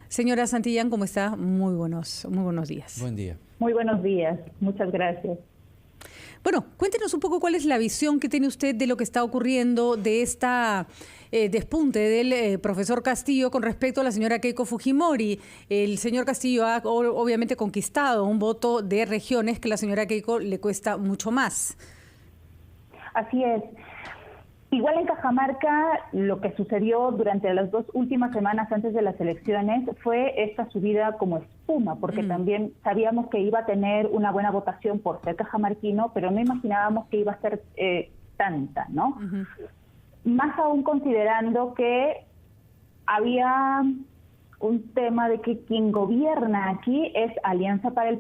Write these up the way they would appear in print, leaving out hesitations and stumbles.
Señora Santillán, ¿cómo está? Muy buenos días. Buen día. Muy buenos días, muchas gracias. Bueno, cuéntenos un poco cuál es la visión que tiene usted de lo que está ocurriendo, de esta despunte del profesor Castillo con respecto a la señora Keiko Fujimori. El señor Castillo ha obviamente conquistado un voto de regiones que a la señora Keiko le cuesta mucho más. Así es. Igual en Cajamarca, lo que sucedió durante las 2 últimas semanas antes de las elecciones fue esta subida como espuma, porque también sabíamos que iba a tener una buena votación por ser cajamarquino, pero no imaginábamos que iba a ser tanta, ¿no? Más aún considerando que había un tema de que quien gobierna aquí es Alianza para el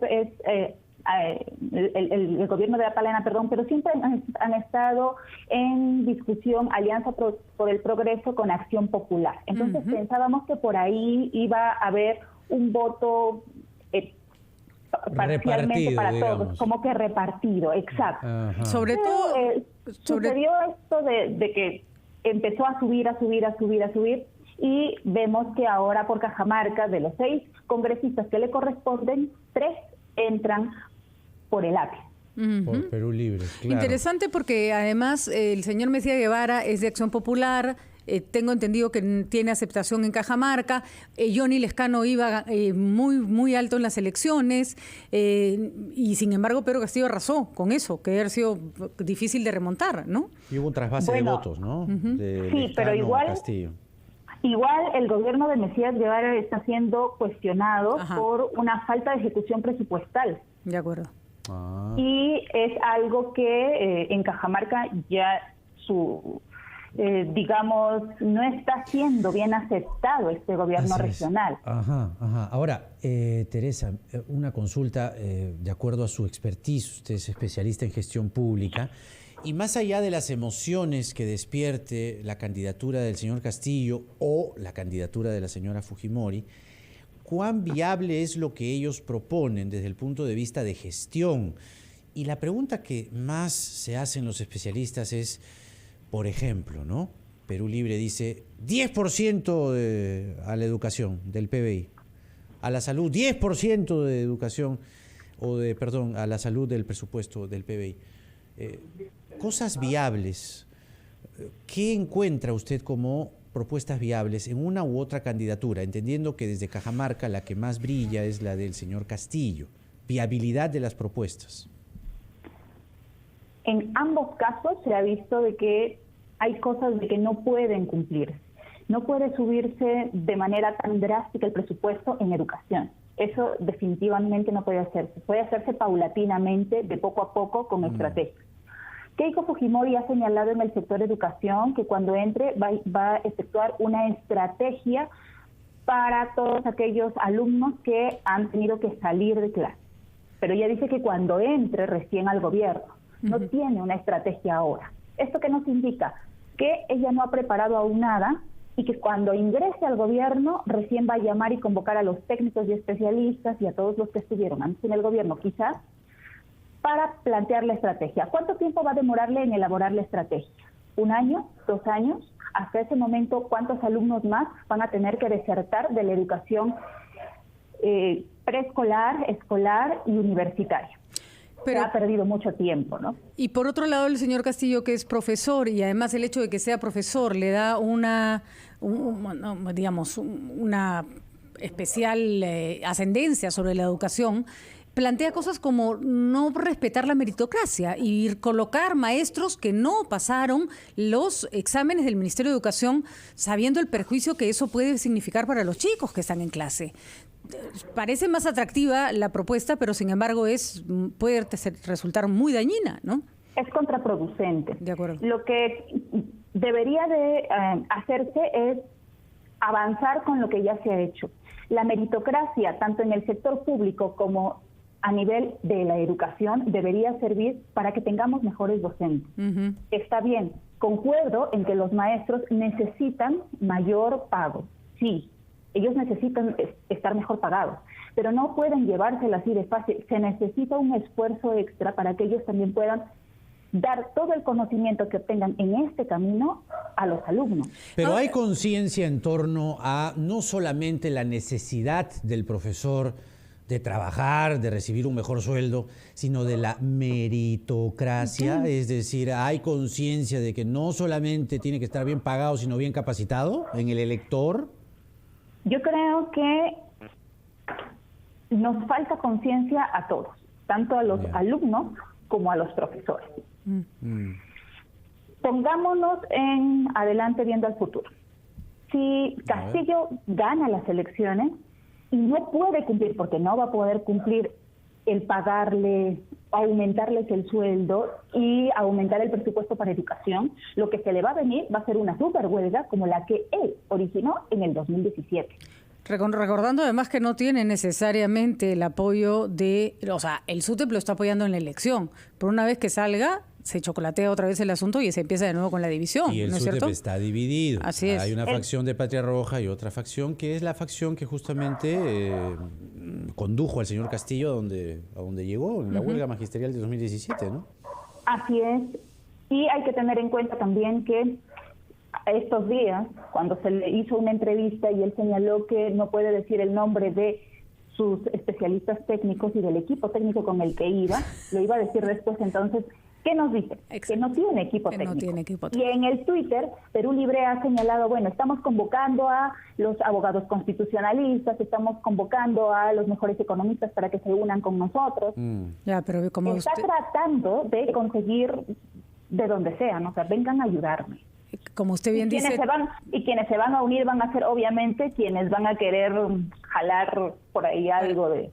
gobierno de La Palena, pero siempre han estado en discusión Alianza por el Progreso con Acción Popular. Entonces pensábamos que por ahí iba a haber un voto parcialmente para digamos. todos, como que repartido, exacto. Ajá. Sobre todo... Sucedió esto de que empezó a subir, y vemos que ahora por Cajamarca, de los 6 congresistas que le corresponden, 3 entran por el API. Por Perú Libre, claro. Interesante porque además el señor Mesías Guevara es de Acción Popular, tengo entendido que tiene aceptación en Cajamarca, Johnny Lescano iba muy alto en las elecciones, y sin embargo Pedro Castillo arrasó con eso, que había sido difícil de remontar, ¿no? Y hubo un trasvase de votos, ¿no? De Sí, pero igual... Castillo. Igual el gobierno de Mesías Guevara está siendo cuestionado por una falta de ejecución presupuestal. De acuerdo. Y es algo que en Cajamarca ya digamos, no está siendo bien aceptado este gobierno regional. Ahora, Teresa, una consulta, de acuerdo a su expertise, usted es especialista en gestión pública, y más allá de las emociones que despierte la candidatura del señor Castillo o la candidatura de la señora Fujimori, ¿cuán viable es lo que ellos proponen desde el punto de vista de gestión? Y la pregunta que más se hacen los especialistas es, por ejemplo, ¿no? Perú Libre dice 10% a la educación del PBI, a la salud 10% de educación, a la salud del presupuesto del PBI. Cosas viables. ¿Qué encuentra usted como propuestas viables en una u otra candidatura, entendiendo que desde Cajamarca la que más brilla es la del señor Castillo? Viabilidad de las propuestas. En ambos casos se ha visto de que hay cosas de que no pueden cumplir. No puede subirse de manera tan drástica el presupuesto en educación. Eso definitivamente no puede hacerse. Puede hacerse paulatinamente, de poco a poco, con estrategias. Keiko Fujimori ha señalado en el sector educación que cuando entre va a efectuar una estrategia para todos aquellos alumnos que han tenido que salir de clase. Pero ella dice que cuando entre recién al gobierno, no tiene una estrategia ahora. ¿Esto qué nos indica? Que ella no ha preparado aún nada y que cuando ingrese al gobierno recién va a llamar y convocar a los técnicos y especialistas y a todos los que estuvieron antes en el gobierno quizás, para plantear la estrategia. ¿Cuánto tiempo va a demorarle en elaborar la estrategia? ¿1 año? ¿2 años? Hasta ese momento, ¿cuántos alumnos más van a tener que desertar de la educación preescolar, escolar y universitaria? Pero ha perdido mucho tiempo, ¿no? Y por otro lado, el señor Castillo, que es profesor, y además el hecho de que sea profesor le da una especial ascendencia sobre la educación, plantea cosas como no respetar la meritocracia y colocar maestros que no pasaron los exámenes del Ministerio de Educación sabiendo el perjuicio que eso puede significar para los chicos que están en clase. Parece más atractiva la propuesta, pero sin embargo puede resultar muy dañina, ¿no? Es contraproducente. De acuerdo. Lo que debería de hacerse es avanzar con lo que ya se ha hecho. La meritocracia, tanto en el sector público como a nivel de la educación, debería servir para que tengamos mejores docentes. Está bien, concuerdo en que los maestros necesitan mayor pago. Sí, ellos necesitan estar mejor pagados, pero no pueden llevársela así de fácil. Se necesita un esfuerzo extra para que ellos también puedan dar todo el conocimiento que obtengan en este camino a los alumnos. Pero hay conciencia en torno a no solamente la necesidad del profesor de trabajar, de recibir un mejor sueldo, sino de la meritocracia, es decir, hay conciencia de que no solamente tiene que estar bien pagado, sino bien capacitado en el elector. Yo creo que nos falta conciencia a todos, tanto a los alumnos como a los profesores. Pongámonos en adelante viendo al futuro. Si Castillo gana las elecciones y no puede cumplir, porque no va a poder cumplir el pagarle, aumentarles el sueldo y aumentar el presupuesto para educación, lo que se le va a venir va a ser una super huelga como la que él originó en el 2017. Recordando además que no tiene necesariamente el apoyo de, o sea, el SUTEP lo está apoyando en la elección, pero una vez que salga se chocolatea otra vez el asunto y se empieza de nuevo con la división, y el ¿no es SUTEP cierto? está dividido. Así es. Hay una facción de Patria Roja y otra facción que es la facción que justamente condujo al señor Castillo a donde llegó en la huelga magisterial de 2017, ¿no? Así es. Y hay que tener en cuenta también que estos días, cuando se le hizo una entrevista y él señaló que no puede decir el nombre de sus especialistas técnicos y del equipo técnico con el que iba, lo iba a decir después. Entonces, ¿qué nos dice? Exacto. Que no tiene equipo técnico. No tiene equipo Y técnico. en el Twitter, Perú Libre ha señalado, bueno, estamos convocando a los abogados constitucionalistas, estamos convocando a los mejores economistas para que se unan con nosotros. Ya, pero como Está usted, tratando de conseguir de donde sea, ¿no? O sea, vengan a ayudarme. como usted bien dice... Quienes se van a unir van a ser obviamente quienes van a querer jalar por ahí algo de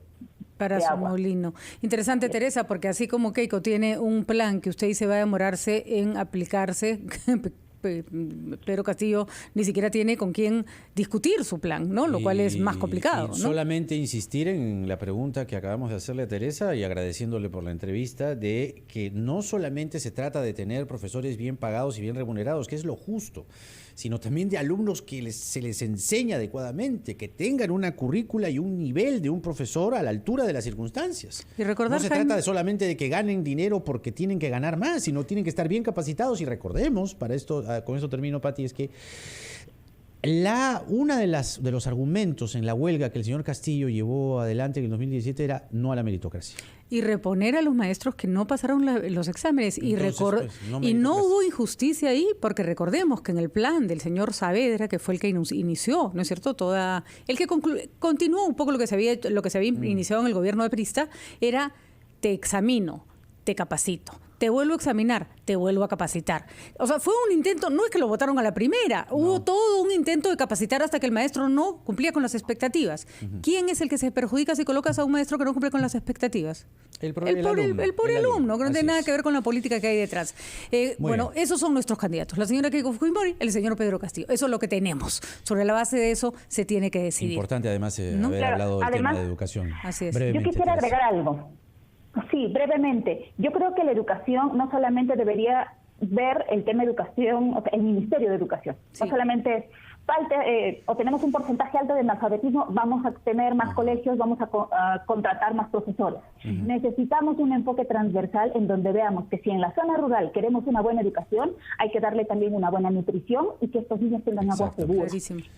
su agua. molino. Interesante, Teresa, porque así como Keiko tiene un plan que usted dice va a demorarse en aplicarse, Pedro Castillo ni siquiera tiene con quién discutir su plan, ¿no? Lo cual es más complicado, ¿no? Solamente insistir en la pregunta que acabamos de hacerle a Teresa y agradeciéndole por la entrevista, de que no solamente se trata de tener profesores bien pagados y bien remunerados, que es lo justo, sino también de alumnos que se les enseña adecuadamente, que tengan una currícula y un nivel de un profesor a la altura de las circunstancias. Y recordar, no se trata solamente de que ganen dinero porque tienen que ganar más, sino tienen que estar bien capacitados. Y recordemos, para esto, con esto termino, Pati, es que una de los argumentos en la huelga que el señor Castillo llevó adelante en el 2017 era no a la meritocracia. Y reponer a los maestros que no pasaron los exámenes. Entonces, Y no hubo injusticia ahí, porque recordemos que en el plan del señor Saavedra, que fue el que inició, ¿no es cierto? El que continuó un poco lo que se había iniciado en el gobierno de Prista, era te examino, te capacito. Te vuelvo a examinar, te vuelvo a capacitar. O sea, fue un intento, no es que lo votaron a la primera, hubo todo un intento de capacitar hasta que el maestro no cumplía con las expectativas. ¿Quién es el que se perjudica si colocas a un maestro que no cumple con las expectativas? El pobre alumno, que no tiene nada que ver con la política que hay detrás. Bueno, esos son nuestros candidatos. La señora Keiko Fujimori, el señor Pedro Castillo. Eso es lo que tenemos. Sobre la base de eso se tiene que decidir. Importante además haber hablado del tema de educación. Así es. Yo quisiera agregar algo. Sí, brevemente. Yo creo que la educación no solamente debería ver el tema de educación, o sea, el Ministerio de Educación. Sí. No solamente o tenemos un porcentaje alto de analfabetismo, vamos a tener más colegios, vamos a contratar más profesores. Necesitamos un enfoque transversal en donde veamos que si en la zona rural queremos una buena educación, hay que darle también una buena nutrición y que estos niños tengan agua segura.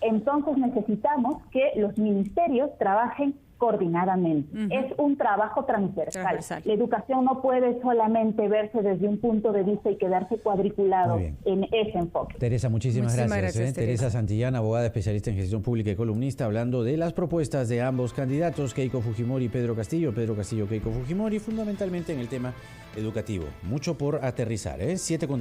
Entonces necesitamos que los ministerios trabajen coordinadamente. Es un trabajo transversal. La educación no puede solamente verse desde un punto de vista y quedarse cuadriculado en ese enfoque. Teresa, muchísimas gracias. Teresa Santillán, abogada especialista en gestión pública y columnista, hablando de las propuestas de ambos candidatos, Keiko Fujimori y Pedro Castillo, Keiko Fujimori, fundamentalmente en el tema educativo. Mucho por aterrizar, 7 con